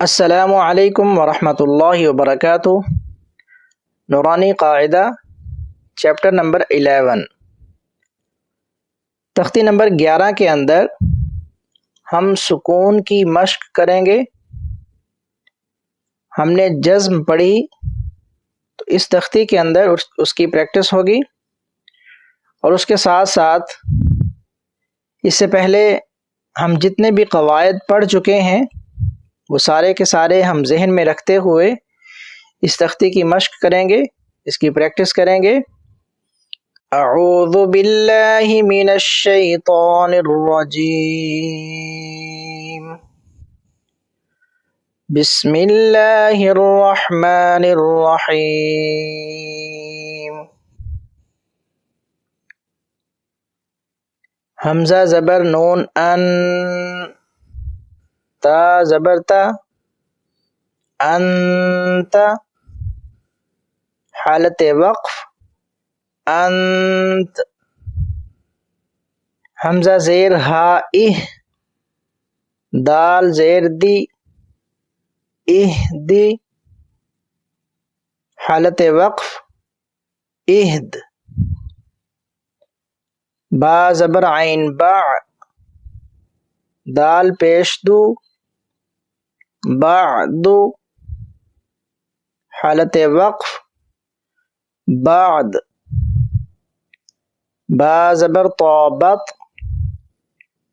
السلام علیکم ورحمۃ اللہ وبرکاتہ۔ نورانی قاعدہ چیپٹر نمبر 11 تختی نمبر 11 کے اندر ہم سکون کی مشق کریں گے۔ ہم نے جزم پڑھی تو اس تختی کے اندر اس کی پریکٹس ہوگی، اور اس کے ساتھ ساتھ اس سے پہلے ہم جتنے بھی قواعد پڑھ چکے ہیں وہ سارے کے سارے ہم ذہن میں رکھتے ہوئے اس تختی کی مشق کریں گے، اس کی پریکٹس کریں گے۔ اعوذ باللہ من الشیطان الرجیم، بسم اللہ الرحمن الرحیم۔ حمزہ زبر نون ان، تا زبر تا، انت، حالت وقف انت۔ حمزہ زیر ہا اہ، دال زیر دی، اہ دی، حالت وقف اہد۔ با زبر عین با، دال پیش دو، بعد، حالت وقف بعد۔ با زبر طا بط،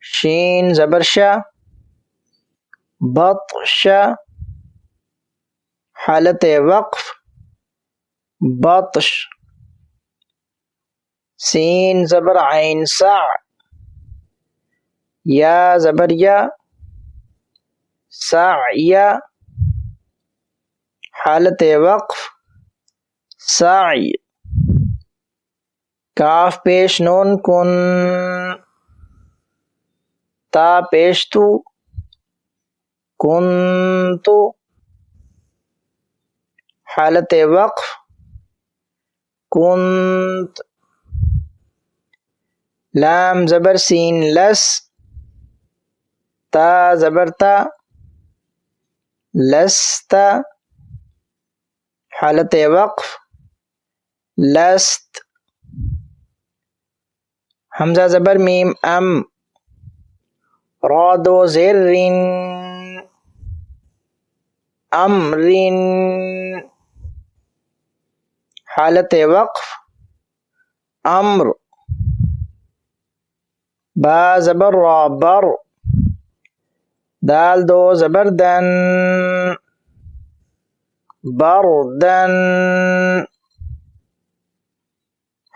شین زبر شا، بطش، حالت وقف بطش۔ سین زبر عین سا، یا زبر یا، سعی، حالت وقف سعی۔ کاف پیش نون کن، تا پیش تو، کنتو، حالت وقف کنت۔ لام زبر سین لس، تا زبر تا، لست، حالت وقف لست۔ حمزہ زبر میم ام، را دو زیر رن، امرن، حالت وقف امر۔ با زبر را بر، دال دو زبر دن، بردن،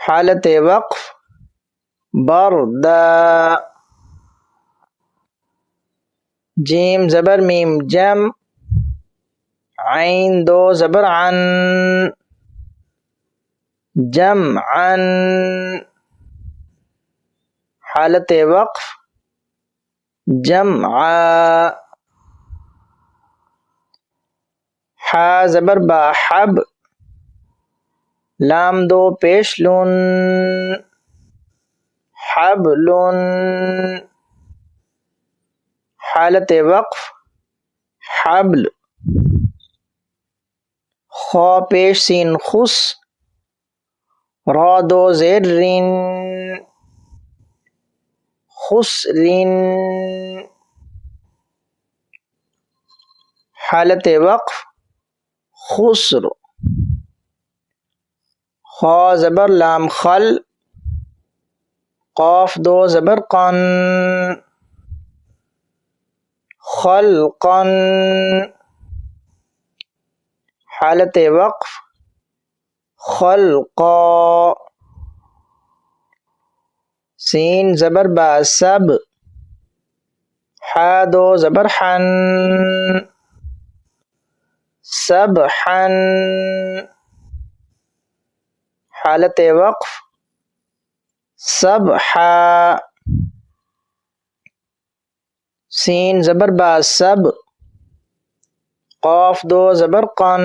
حالت وقف بردا۔ جیم زبر میم جم، عین دو زبر عن، جمعا، حالت وقف جمعا۔ حا زبر با حب، لام دو پیش لن، حبل، حالت وقف حبل۔ خا پیش سین خس، را دو زیر رن، خسرن، حالت وقف خسر۔ خا زبر لام خل، قاف دو زبر قن، خلقا، حالت وقف خلقا۔ سین زبر با سب، حا دو زبر حن، سبحا، حالت وقف سبحا۔ سین زبر با سب، قاف دو زبر قن،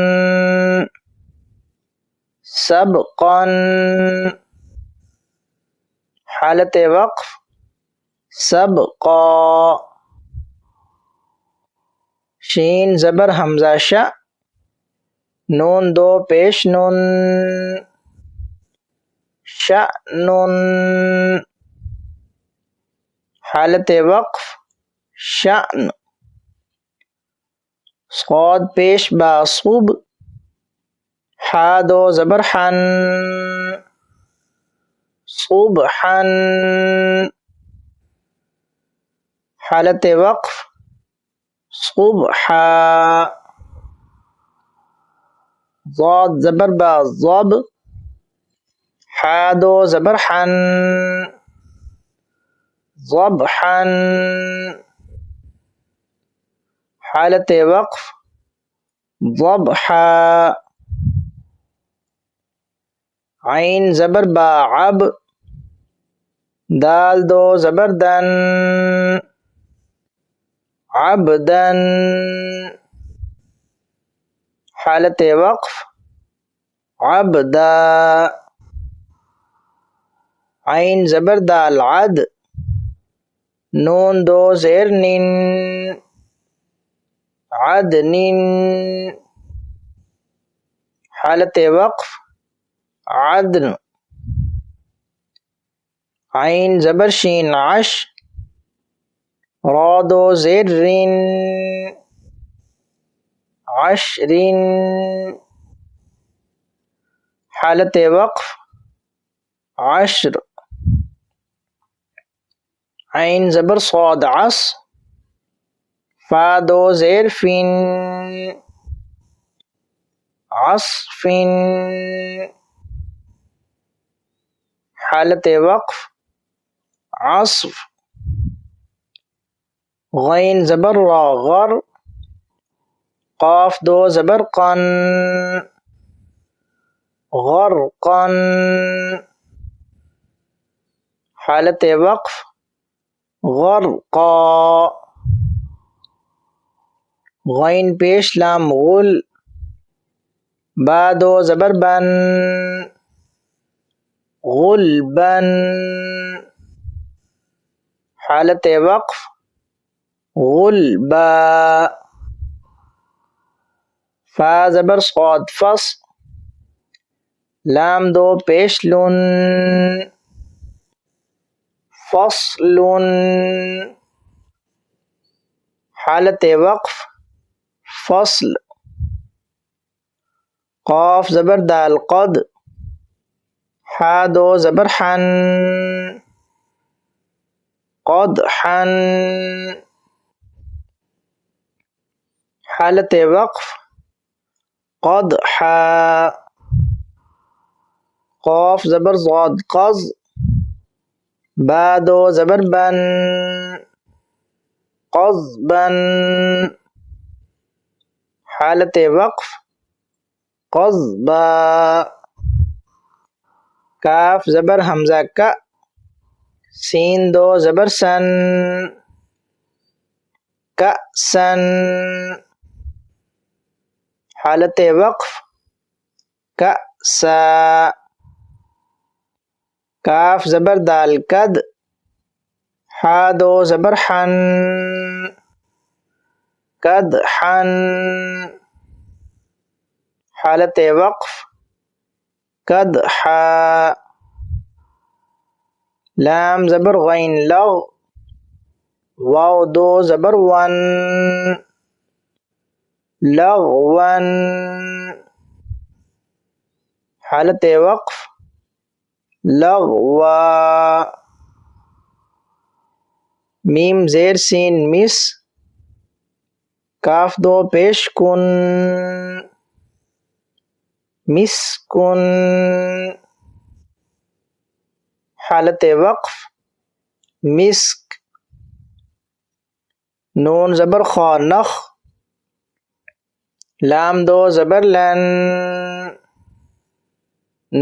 سبقا، حالت وقف سبقا۔ شین زبر حمزہ ش، نون دو پیش نون، شأنن، حالت وقف شأن. صاد پیش با صوب، حا دو زبر حن، صبحن، حالت وقف صبحا. ضاد زبر با ضب، حا دو زبر حن، ضبحا، حالت وقف ضبحا. عین زبر با عب، دال دو زبر دن، عبدن، حالت وقف عبدا. عین زبر دال عد، نون دو زیر نن، عدن، حالت وقف عدن. عین زبر شین عش، را دو زیر رن، عشرن، حالت وقف عشر. عین زبر صاد عص، فا دو زیر فن، عصفن، حالت وقف عصف. غین زبر را غر، قاف دو زبر قن، غرقن، حالت وقف غرقا. غین پیش لام غل، با دو زبر بن، غلبن، حالت وقف غلبا. فا زبر صاد فص، لام دو پیش لن، فصل، حالت وقف فصل. قاف زبر دال قد، حا دو زبر حن، قدحن، حالت وقف قدحا. قاف زبر ضاد قز، با دو زبر بن، قضبن، حالت وقف قضبا. کاف زبر حمزہ کا، سین دو زبر سن، کأسن، حالت وقف کأسا. کاف زبر دال کد، حا دو زبر حن، کدحن، حالت وقف کدحا. لام زبر غین لغ، واو دو زبر ون، لغون، حالت وقف لغوا. میم زیر سین مس، کاف دو پیش کن، مسکن، حالت وقف مسک. نون زبر خا نخ، لام دو زبر لن،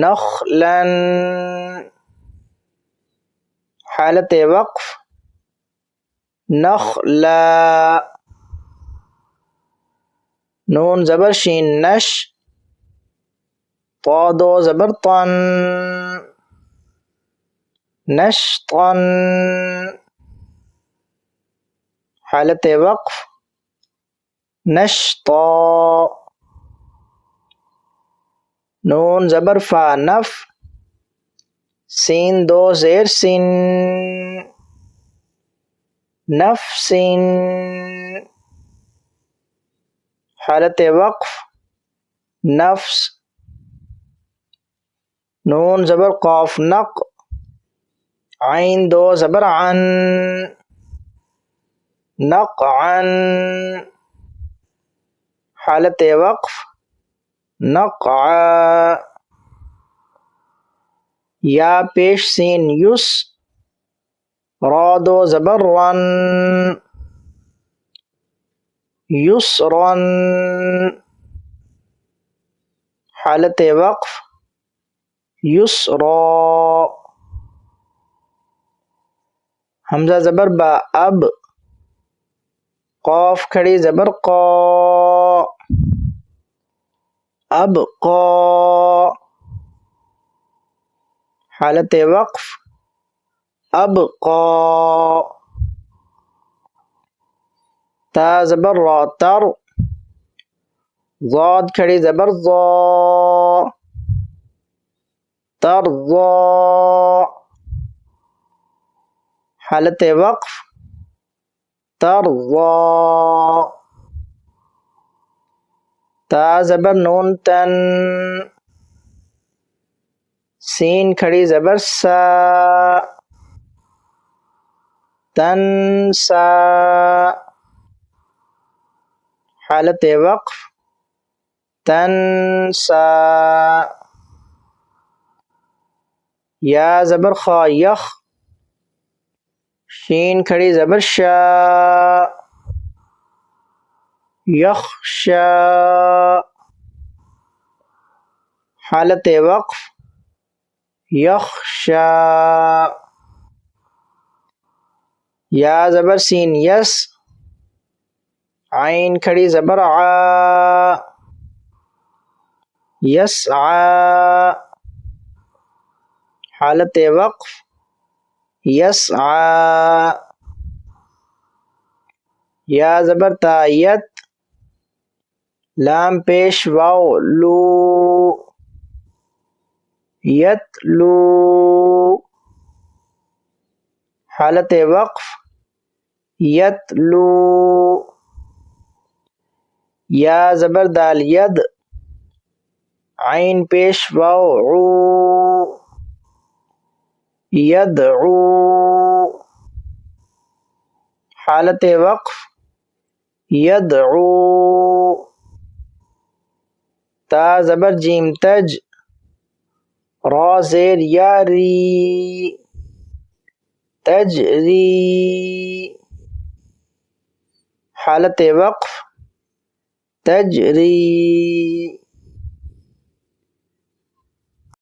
نخلن، حالت وقف نخلا. نون زبر شین نش، طا دو زبر طن، نشطن، حالت وقف نشطا. نون زبر فا نف، سین دو زیر سن، نفس. حالت وقف نفس. نون زبر قاف نق، عین دو زبر عن، نقعن. حالت وقف نقع. یا پیش سین یس، را دو زبر رن، یسرن. حالت وقف یسرا. حمزہ زبر با اب، قاف کھڑی زبر قا، اب قا. حالت وقف اب قا. تا زبر را تر، ضاد کھڑی زبر ضا، ترضا. حالت وقف ترضا. تا زبر نون تن، سین کھڑی زبر سا، تنسا. حالت وقف تنسا. یا زبر خا یخ، شین کھڑی زبر شا، یخشا. حالت وقف یخشا. یا زبر سین یس، عین کھڑی زبر آ، یسعا. حالت وقف یسعا. یا زبر تا یت، لام پیش واو لو، یتلو. حالت وقف یتلو. یا زبر دال ید، عین پیش واو عو، یدعو. حالت وقف یدعو. تا زبر جیم تج، را زیر یاری، تجری. حالت وقف تجری.